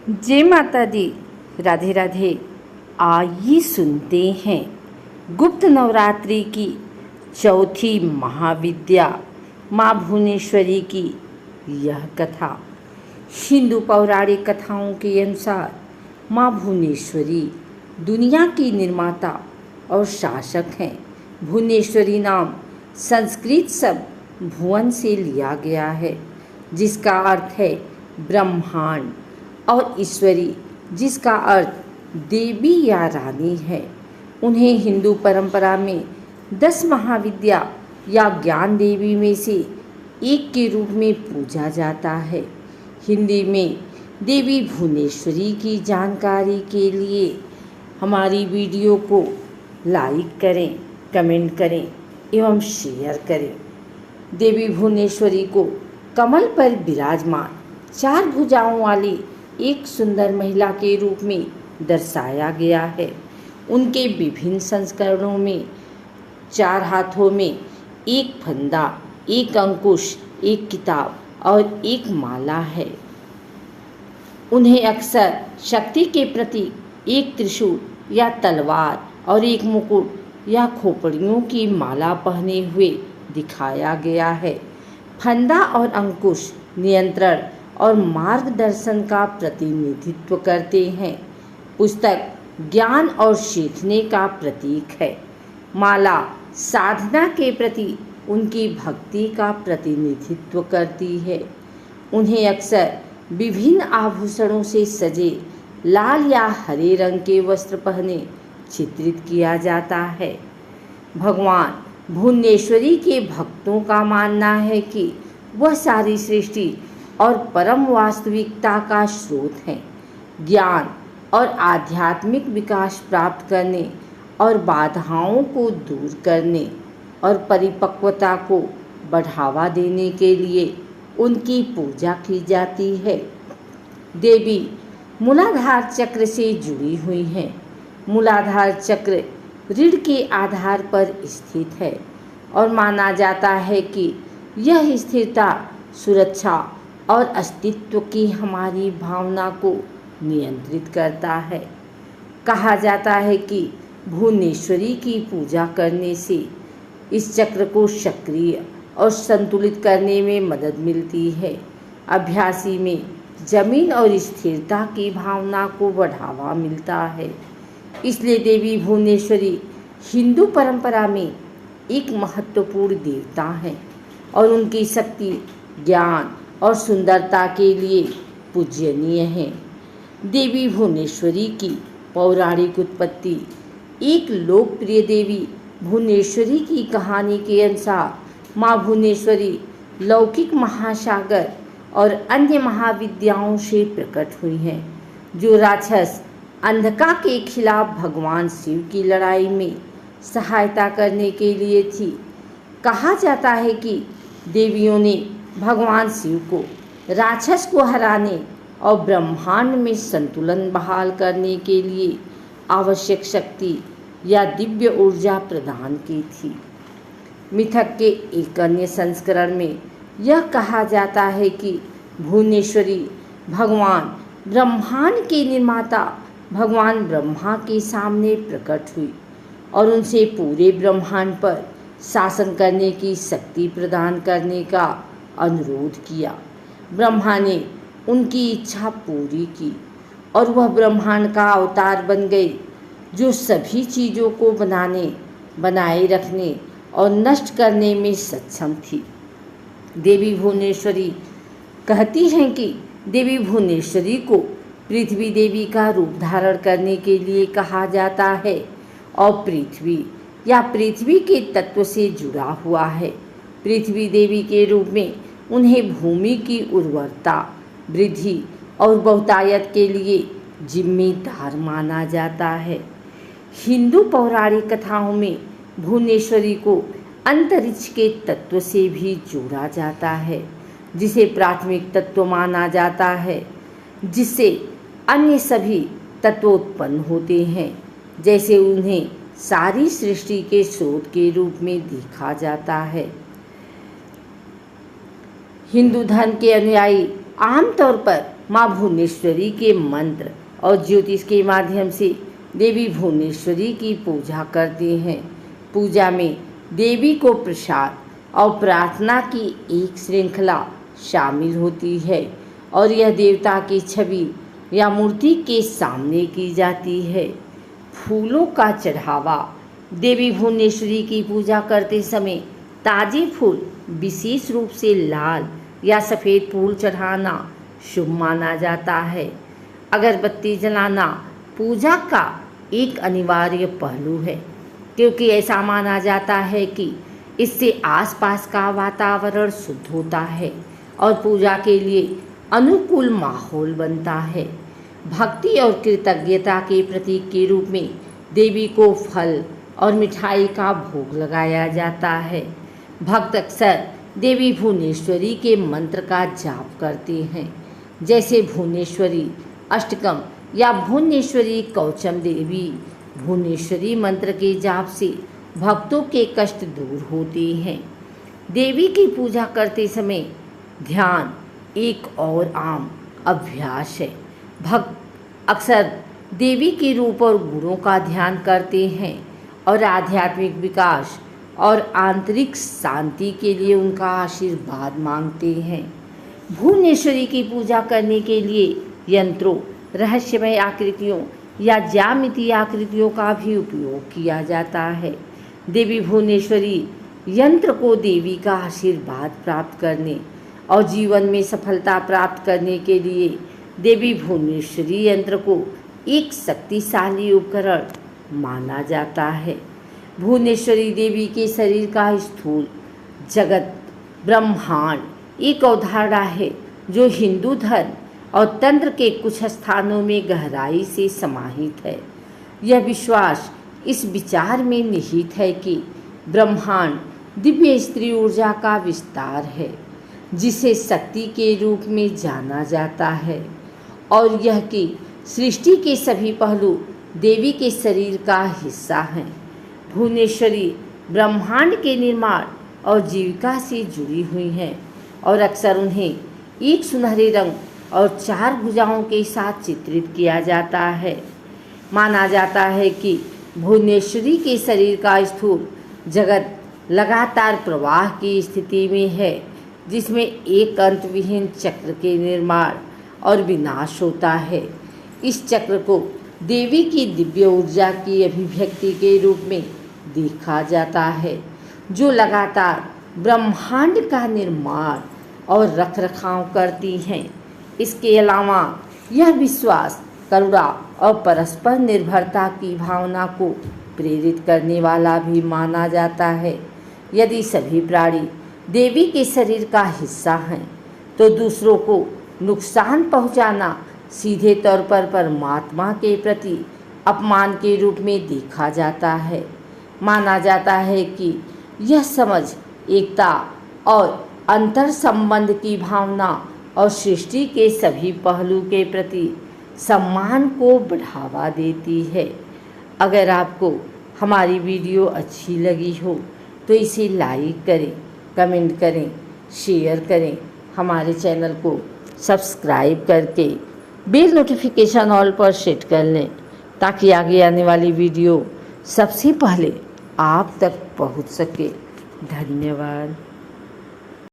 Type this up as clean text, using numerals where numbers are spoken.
जय माता दी। राधे राधे। आइए सुनते हैं गुप्त नवरात्रि की चौथी महाविद्या माँ भुवनेश्वरी की यह कथा। हिंदू पौराणिक कथाओं के अनुसार माँ भुवनेश्वरी दुनिया की निर्माता और शासक हैं। भुवनेश्वरी नाम संस्कृत शब्द भुवन से लिया गया है, जिसका अर्थ है ब्रह्मांड, और ईश्वरी, जिसका अर्थ देवी या रानी है। उन्हें हिंदू परंपरा में 10 महाविद्या या ज्ञान देवी में से एक के रूप में पूजा जाता है। हिंदी में देवी भुवनेश्वरी की जानकारी के लिए हमारी वीडियो को लाइक करें, कमेंट करें एवं शेयर करें। देवी भुवनेश्वरी को कमल पर विराजमान 4 भुजाओं वाली एक सुंदर महिला के रूप में दर्शाया गया है। उनके विभिन्न संस्करणों में 4 हाथों में एक फंदा, एक अंकुश, एक किताब और एक माला है। उन्हें अक्सर शक्ति के प्रतीक एक त्रिशूल या तलवार और एक मुकुट या खोपड़ियों की माला पहने हुए दिखाया गया है। फंदा और अंकुश नियंत्रण और मार्गदर्शन का प्रतिनिधित्व करते हैं। पुस्तक ज्ञान और सीखने का प्रतीक है। माला साधना के प्रति उनकी भक्ति का प्रतिनिधित्व करती है। उन्हें अक्सर विभिन्न आभूषणों से सजे लाल या हरे रंग के वस्त्र पहने चित्रित किया जाता है। भगवान भुवनेश्वरी के भक्तों का मानना है कि वह सारी सृष्टि और परम वास्तविकता का स्रोत हैं। ज्ञान और आध्यात्मिक विकास प्राप्त करने और बाधाओं को दूर करने और परिपक्वता को बढ़ावा देने के लिए उनकी पूजा की जाती है। देवी मूलाधार चक्र से जुड़ी हुई हैं। मूलाधार चक्र रीढ़ के आधार पर स्थित है और माना जाता है कि यह स्थिरता, सुरक्षा और अस्तित्व की हमारी भावना को नियंत्रित करता है। कहा जाता है कि भुवनेश्वरी की पूजा करने से इस चक्र को सक्रिय और संतुलित करने में मदद मिलती है। अभ्यासी में जमीन और स्थिरता की भावना को बढ़ावा मिलता है। इसलिए देवी भुवनेश्वरी हिंदू परंपरा में एक महत्वपूर्ण देवता हैं और उनकी शक्ति, ज्ञान और सुंदरता के लिए पूजनीय है। देवी भुवनेश्वरी की पौराणिक उत्पत्ति। एक लोकप्रिय देवी भुवनेश्वरी की कहानी के अनुसार माँ भुवनेश्वरी लौकिक महासागर और अन्य महाविद्याओं से प्रकट हुई हैं, जो राक्षस अंधका के खिलाफ भगवान शिव की लड़ाई में सहायता करने के लिए थी। कहा जाता है कि देवियों ने भगवान शिव को राक्षस को हराने और ब्रह्मांड में संतुलन बहाल करने के लिए आवश्यक शक्ति या दिव्य ऊर्जा प्रदान की थी। मिथक के एक अन्य संस्करण में यह कहा जाता है कि भुवनेश्वरी भगवान ब्रह्मांड के निर्माता भगवान ब्रह्मा के सामने प्रकट हुई और उनसे पूरे ब्रह्मांड पर शासन करने की शक्ति प्रदान करने का अनुरोध किया। ब्रह्मा ने उनकी इच्छा पूरी की और वह ब्रह्मांड का अवतार बन गई, जो सभी चीज़ों को बनाए रखने और नष्ट करने में सक्षम थी। देवी भुवनेश्वरी कहती हैं कि देवी भुवनेश्वरी को पृथ्वी देवी का रूप धारण करने के लिए कहा जाता है और पृथ्वी या पृथ्वी के तत्व से जुड़ा हुआ है। पृथ्वी देवी के रूप में उन्हें भूमि की उर्वरता, वृद्धि और बहुतायत के लिए जिम्मेदार माना जाता है। हिंदू पौराणिक कथाओं में भुवनेश्वरी को अंतरिक्ष के तत्व से भी जोड़ा जाता है, जिसे प्राथमिक तत्व माना जाता है, जिससे अन्य सभी तत्व उत्पन्न होते हैं। जैसे उन्हें सारी सृष्टि के स्रोत के रूप में देखा जाता है। हिंदू धर्म के अनुयायी आमतौर पर माँ भुवनेश्वरी के मंत्र और ज्योतिष के माध्यम से देवी भुवनेश्वरी की पूजा करते हैं। पूजा में देवी को प्रसाद और प्रार्थना की एक श्रृंखला शामिल होती है और यह देवता की छवि या मूर्ति के सामने की जाती है। फूलों का चढ़ावा। देवी भुवनेश्वरी की पूजा करते समय ताजे फूल, विशेष रूप से लाल या सफ़ेद फूल चढ़ाना शुभ माना जाता है। अगरबत्ती जलाना पूजा का एक अनिवार्य पहलू है, क्योंकि ऐसा माना जाता है कि इससे आसपास का वातावरण शुद्ध होता है और पूजा के लिए अनुकूल माहौल बनता है। भक्ति और कृतज्ञता के प्रतीक के रूप में देवी को फल और मिठाई का भोग लगाया जाता है। भक्त अक्सर देवी भुवनेश्वरी के मंत्र का जाप करते हैं, जैसे भुवनेश्वरी अष्टकम या भुवनेश्वरी कवचम। देवी भुवनेश्वरी मंत्र के जाप से भक्तों के कष्ट दूर होते हैं। देवी की पूजा करते समय ध्यान एक और आम अभ्यास है। भक्त अक्सर देवी के रूप और गुणों का ध्यान करते हैं और आध्यात्मिक विकास और आंतरिक शांति के लिए उनका आशीर्वाद मांगते हैं। भुवनेश्वरी की पूजा करने के लिए यंत्रों, रहस्यमय आकृतियों या ज्यामितीय आकृतियों का भी उपयोग किया जाता है। देवी भुवनेश्वरी यंत्र को देवी का आशीर्वाद प्राप्त करने और जीवन में सफलता प्राप्त करने के लिए देवी भुवनेश्वरी यंत्र को एक शक्तिशाली उपकरण माना जाता है। भुवनेश्वरी देवी के शरीर का स्थूल जगत ब्रह्मांड एक अवधारणा है जो हिंदू धर्म और तंत्र के कुछ स्थानों में गहराई से समाहित है। यह विश्वास इस विचार में निहित है कि ब्रह्मांड दिव्य स्त्री ऊर्जा का विस्तार है, जिसे शक्ति के रूप में जाना जाता है, और यह कि सृष्टि के सभी पहलू देवी के शरीर का हिस्सा हैं। भुवनेश्वरी ब्रह्मांड के निर्माण और जीविका से जुड़ी हुई हैं और अक्सर उन्हें एक सुनहरे रंग और 4 भुजाओं के साथ चित्रित किया जाता है। माना जाता है कि भुवनेश्वरी के शरीर का स्थूल जगत लगातार प्रवाह की स्थिति में है, जिसमें एक अंतविहीन चक्र के निर्माण और विनाश होता है। इस चक्र को देवी की दिव्य ऊर्जा की अभिव्यक्ति के रूप में देखा जाता है, जो लगातार ब्रह्मांड का निर्माण और रखरखाव करती हैं। इसके अलावा यह विश्वास, करुणा और परस्पर निर्भरता की भावना को प्रेरित करने वाला भी माना जाता है। यदि सभी प्राणी देवी के शरीर का हिस्सा हैं, तो दूसरों को नुकसान पहुंचाना सीधे तौर पर परमात्मा के प्रति अपमान के रूप में देखा जाता है। माना जाता है कि यह समझ, एकता और अंतर संबंध की भावना और सृष्टि के सभी पहलू के प्रति सम्मान को बढ़ावा देती है। अगर आपको हमारी वीडियो अच्छी लगी हो तो इसे लाइक करें, कमेंट करें, शेयर करें। हमारे चैनल को सब्सक्राइब करके बेल नोटिफिकेशन ऑल पर सेट कर लें, ताकि आगे आने वाली वीडियो सबसे पहले आप तक पहुंच सके। धन्यवाद।